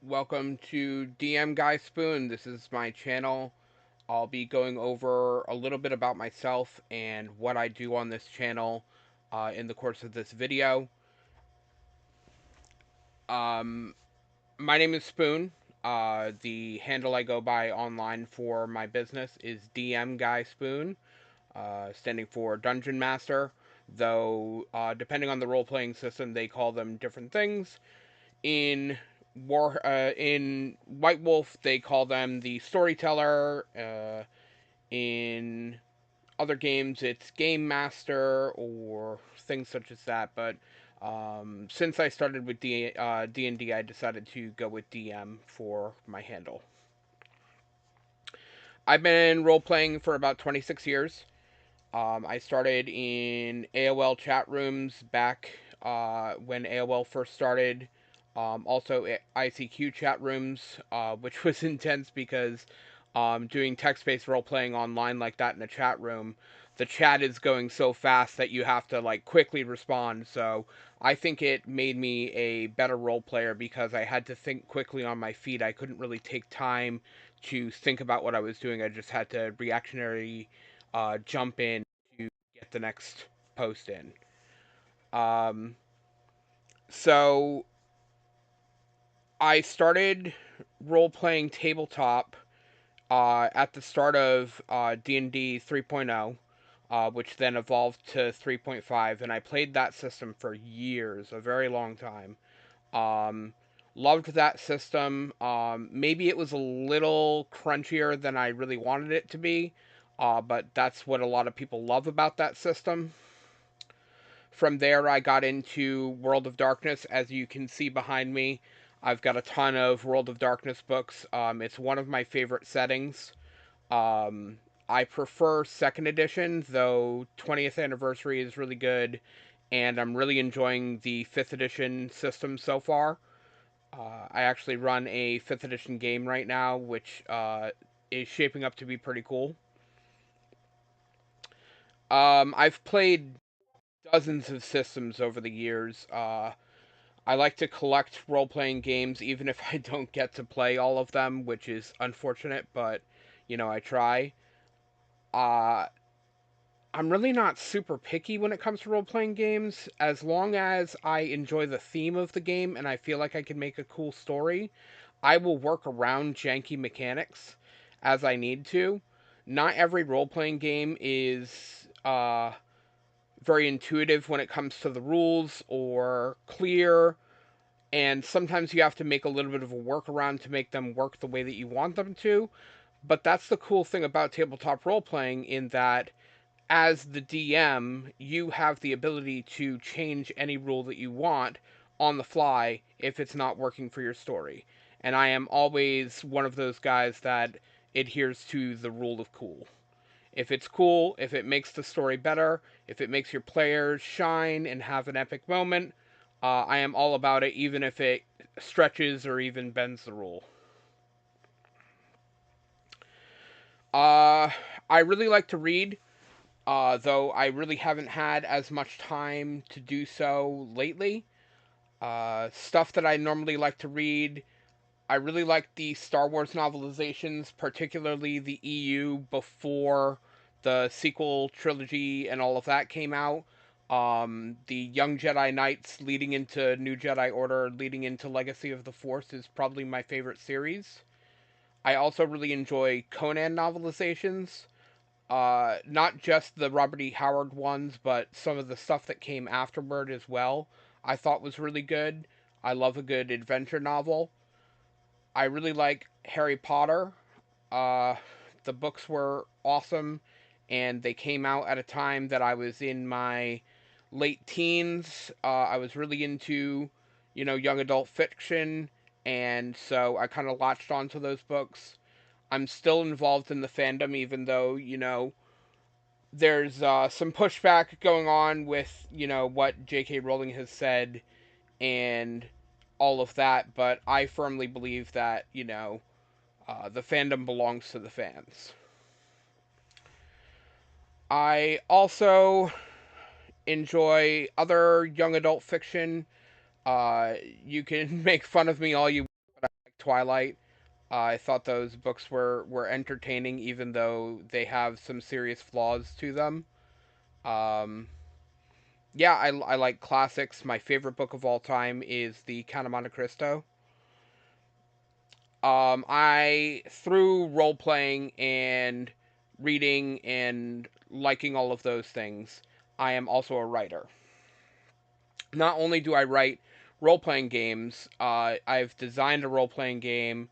Welcome to DM Guy Spoon. This is my channel. I'll be going over a little bit about myself and what I do on this channel in the course of this video. Um, my name is Spoon. The handle I go by online for my business is DM Guy Spoon, standing for Dungeon Master, though depending on the role-playing system, they call them different things. In White Wolf, they call them the storyteller. In other games, it's game master or things such as that. But since I started with D&D, I decided to go with DM for my handle. I've been role playing for about 26 years. I started in AOL chat rooms back when AOL first started. Also, ICQ chat rooms, which was intense because doing text based role playing online like that in a chat room, the chat is going so fast that you have to like quickly respond. So I think it made me a better role player because I had to think quickly on my feet. I couldn't really take time to think about what I was doing. I just had to reactionary jump in to get the next post in. Um, so I started role playing tabletop at the start of D&D 3.0, which then evolved to 3.5, and I played that system for years, a very long time. Um, Loved that system. Maybe it was a little crunchier than I really wanted it to be, but that's what a lot of people love about that system. From there, I got into World of Darkness. As you can see behind me, I've got a ton of World of Darkness books. It's one of my favorite settings. Um, I prefer second edition, though 20th anniversary is really good, and I'm really enjoying the 5th edition system so far. I actually run a 5th edition game right now, which is shaping up to be pretty cool. I've played dozens of systems over the years. I like to collect role playing games, even if I don't get to play all of them, which is unfortunate, but I try. Uh, I'm really not super picky when it comes to role playing games. As long as I enjoy the theme of the game and I feel like I can make a cool story, I will work around janky mechanics as I need to. Not every role playing game is very intuitive when it comes to the rules or clear, and sometimes you have to make a little bit of a workaround to make them work the way that you want them to. But that's the cool thing about tabletop role playing, in that as the DM, you have the ability to change any rule that you want on the fly if it's not working for your story. And I am always one of those guys that adheres to the rule of cool. If it's cool, if it makes the story better, if it makes your players shine and have an epic moment, I am all about it, even if it stretches or even bends the rule. Uh, I really like to read, though I really haven't had as much time to do so lately. Stuff that I normally like to read, I really like the Star Wars novelizations, particularly the EU before the sequel trilogy and all of that came out. The Young Jedi Knights leading into New Jedi Order, leading into Legacy of the Force is probably my favorite series. I also really enjoy Conan novelizations. Not just the Robert E. Howard ones, but some of the stuff that came afterward as well, I thought was really good. I love a good adventure novel. I really like Harry Potter. Uh, the books were awesome, and they came out at a time that I was in my late teens. I was really into, young adult fiction, and so I kind of latched onto those books. I'm still involved in the fandom, even though, there's some pushback going on with, what J.K. Rowling has said and all of that, but I firmly believe that, the fandom belongs to the fans. I also enjoy other young adult fiction. You can make fun of me all you want, but I like Twilight. I thought those books were entertaining, even though they have some serious flaws to them. Um, yeah, I like classics. My favorite book of all time is The Count of Monte Cristo. I, through role playing and reading and liking all of those things, I am also a writer. Not only do I write role playing games, I've designed a role playing game.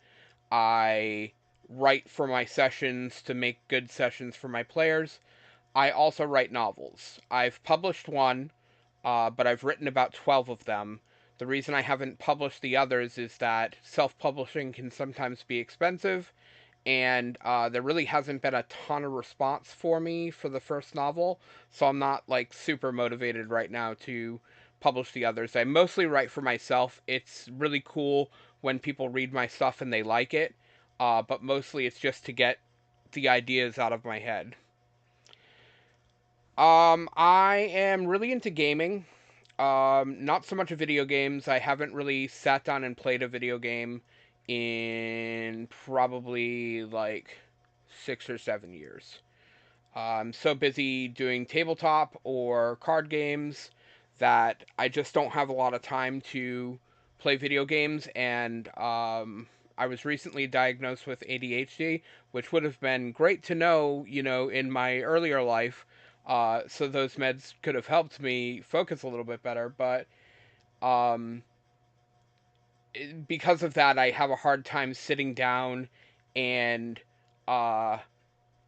I write for my sessions to make good sessions for my players. I also write novels. I've published one, but I've written about 12 of them. The reason I haven't published the others is that self publishing can sometimes be expensive, and there really hasn't been a ton of response for me for the first novel, so I'm not like super motivated right now to publish the others. I mostly write for myself. It's really cool when people read my stuff and they like it, but mostly it's just to get the ideas out of my head. I am really into gaming. Not so much video games. I haven't really sat down and played a video game in probably like 6 or 7 years. I'm so busy doing tabletop or card games that I just don't have a lot of time to play video games. And I was recently diagnosed with ADHD, which would have been great to know, in my earlier life. So those meds could have helped me focus a little bit better. But um, because of that, I have a hard time sitting down and uh,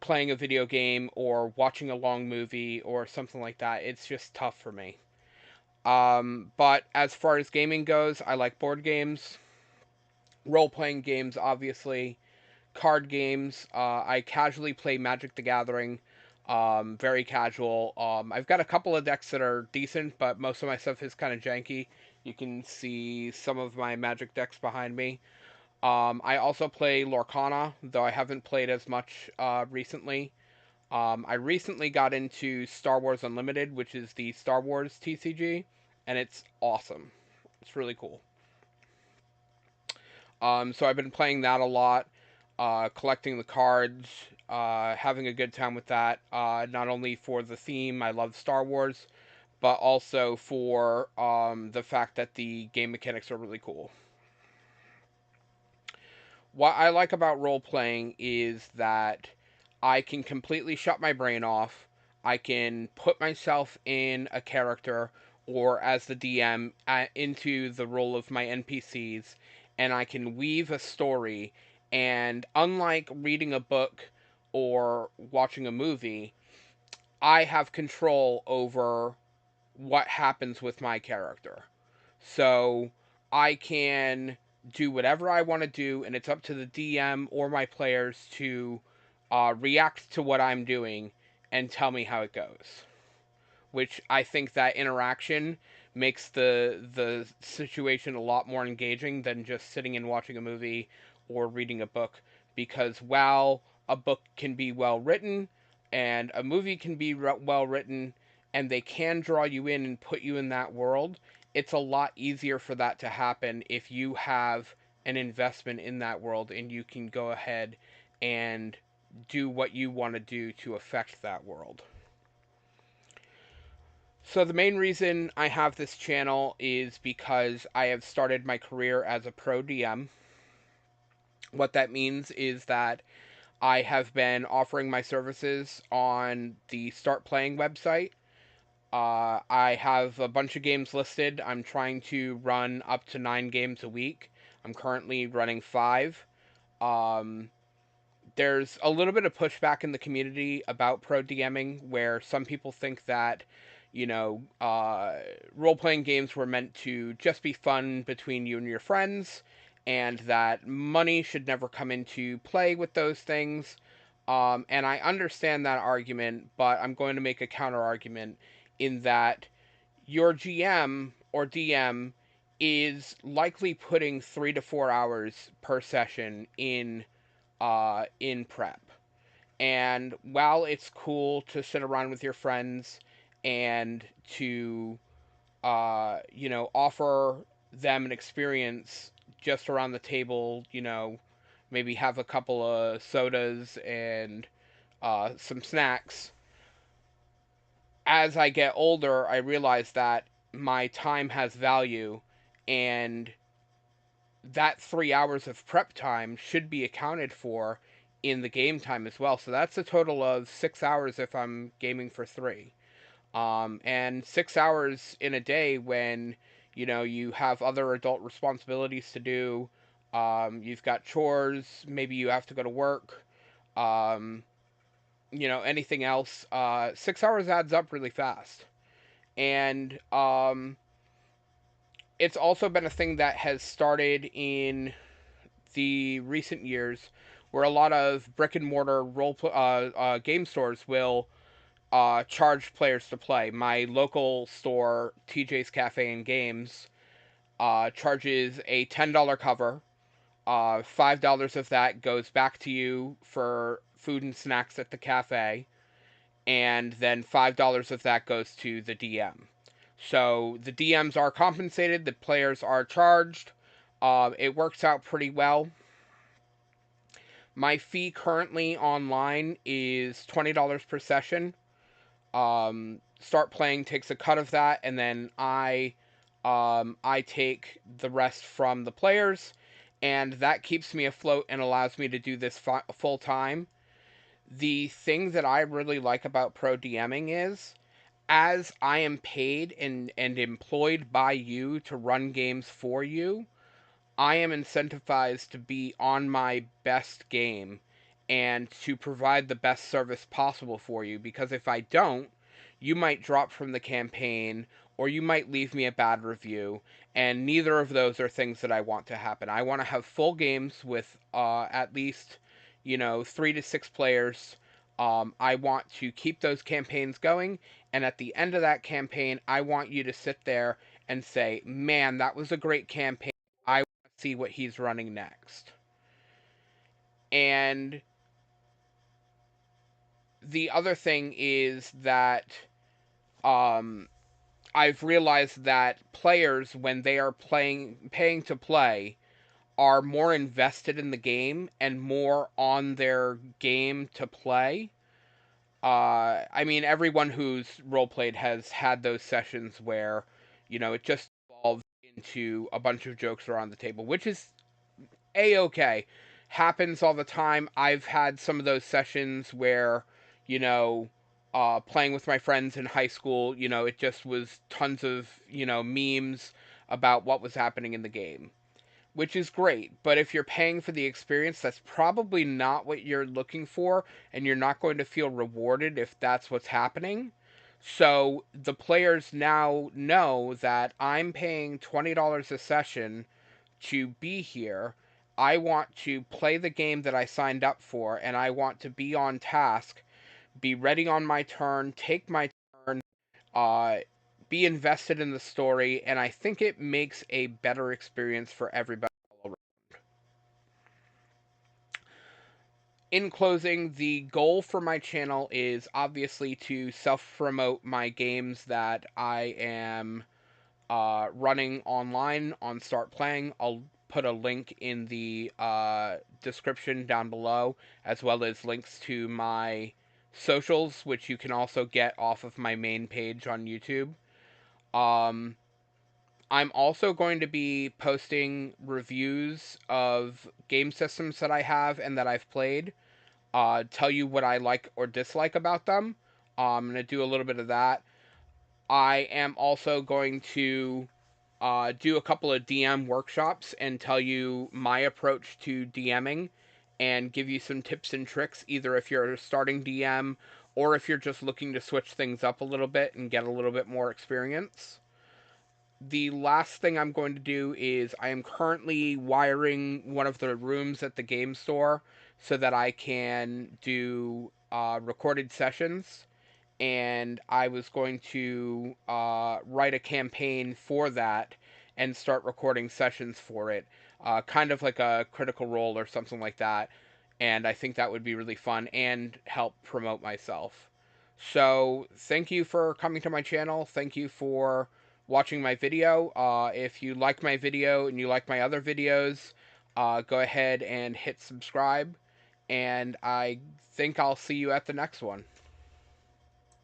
playing a video game or watching a long movie or something like that. It's just tough for me. But as far as gaming goes, I like board games, role playing games, obviously, card games. I casually play Magic the Gathering, very casual. I've got a couple of decks that are decent, but most of my stuff is kind of janky. You can see some of my Magic decks behind me. I also play Lorcana, though I haven't played as much recently. I recently got into Star Wars Unlimited, which is the Star Wars TCG, and it's awesome. It's really cool. So I've been playing that a lot, collecting the cards, having a good time with that. Not only for the theme, I love Star Wars, but also for the fact that the game mechanics are really cool. What I like about role playing is that I can completely shut my brain off. I can put myself in a character or as the DM into the role of my NPCs, and I can weave a story. And unlike reading a book or watching a movie, I have control over what happens with my character. So I can do whatever I want to do, and it's up to the DM or my players to react to what I'm doing and tell me how it goes. Which I think that interaction makes the situation a lot more engaging than just sitting and watching a movie or reading a book. Because while a book can be well written and a movie can be well written, and they can draw you in and put you in that world, it's a lot easier for that to happen if you have an investment in that world and you can go ahead and do what you want to do to affect that world. So the main reason I have this channel is because I have started my career as a pro DM. What that means is that I have been offering my services on the Start Playing website. I have a bunch of games listed. I'm trying to run up to 9 games a week. I'm currently running 5. Um, there's a little bit of pushback in the community about pro DMing, where some people think that, role playing games were meant to just be fun between you and your friends, and that money should never come into play with those things. And I understand that argument, but I'm going to make a counter argument in that your GM or DM is likely putting 3 to 4 hours per session in prep. And while it's cool to sit around with your friends and to offer them an experience just around the table, maybe have a couple of sodas and some snacks. As I get older, I realize that my time has value, and that 3 hours of prep time should be accounted for in the game time as well. So that's a total of 6 hours if I'm gaming for three. And 6 hours in a day when, you have other adult responsibilities to do. You've got chores, maybe you have to go to work, um, anything else. 6 hours adds up really fast. And it's also been a thing that has started in the recent years where a lot of brick and mortar game stores will charge players to play. My local store, TJ's Cafe and Games, charges a $10 cover. $5 of that goes back to you for food and snacks at the cafe, and then $5 of that goes to the DM. So the DMs are compensated, the players are charged. It works out pretty well. My fee currently online is $20 per session. Start playing takes a cut of that, and then I take the rest from the players, and that keeps me afloat and allows me to do this full time. The thing that I really like about pro DMing is, as I am paid and employed by you to run games for you, I am incentivized to be on my best game and to provide the best service possible for you, because if I don't, you might drop from the campaign or you might leave me a bad review, and neither of those are things that I want to happen. I want to have full games with at least 3 to 6 players. I want to keep those campaigns going, and at the end of that campaign, I want you to sit there and say, man, that was a great campaign. I see what he's running next. And the other thing is that um, I've realized that players, when they are paying to play, are more invested in the game and more on their game to play. I mean, everyone who's role played has had those sessions where, it just evolves into a bunch of jokes around the table, which is a-okay. Happens all the time. I've had some of those sessions where, you know, playing with my friends in high school, it just was tons of, memes about what was happening in the game, which is great. But if you're paying for the experience, that's probably not what you're looking for, and you're not going to feel rewarded if that's what's happening. So the players now know that I'm paying $20 a session to be here. I want to play the game that I signed up for, and I want to be on task, be ready on my turn, take my turn, uh, be invested in the story, and I think it makes a better experience for everybody all around. In closing, the goal for my channel is obviously to self promote my games that I am running online on Start Playing. I'll put a link in the description down below, as well as links to my socials, which you can also get off of my main page on YouTube. Um, I'm also going to be posting reviews of game systems that I have and that I've played. Tell you what I like or dislike about them. I'm going to do a little bit of that. I am also going to do a couple of DM workshops and tell you my approach to DMing and give you some tips and tricks, either if you're a starting DM or if you're just looking to switch things up a little bit and get a little bit more experience. The last thing I'm going to do is I am currently wiring one of the rooms at the game store so that I can do recorded sessions, and I was going to write a campaign for that and start recording sessions for it, kind of like a Critical Role or something like that. And I think that would be really fun and help promote myself. So thank you for coming to my channel. Thank you for watching my video. If you like my video and you like my other videos, go ahead and hit subscribe. And I think I'll see you at the next one.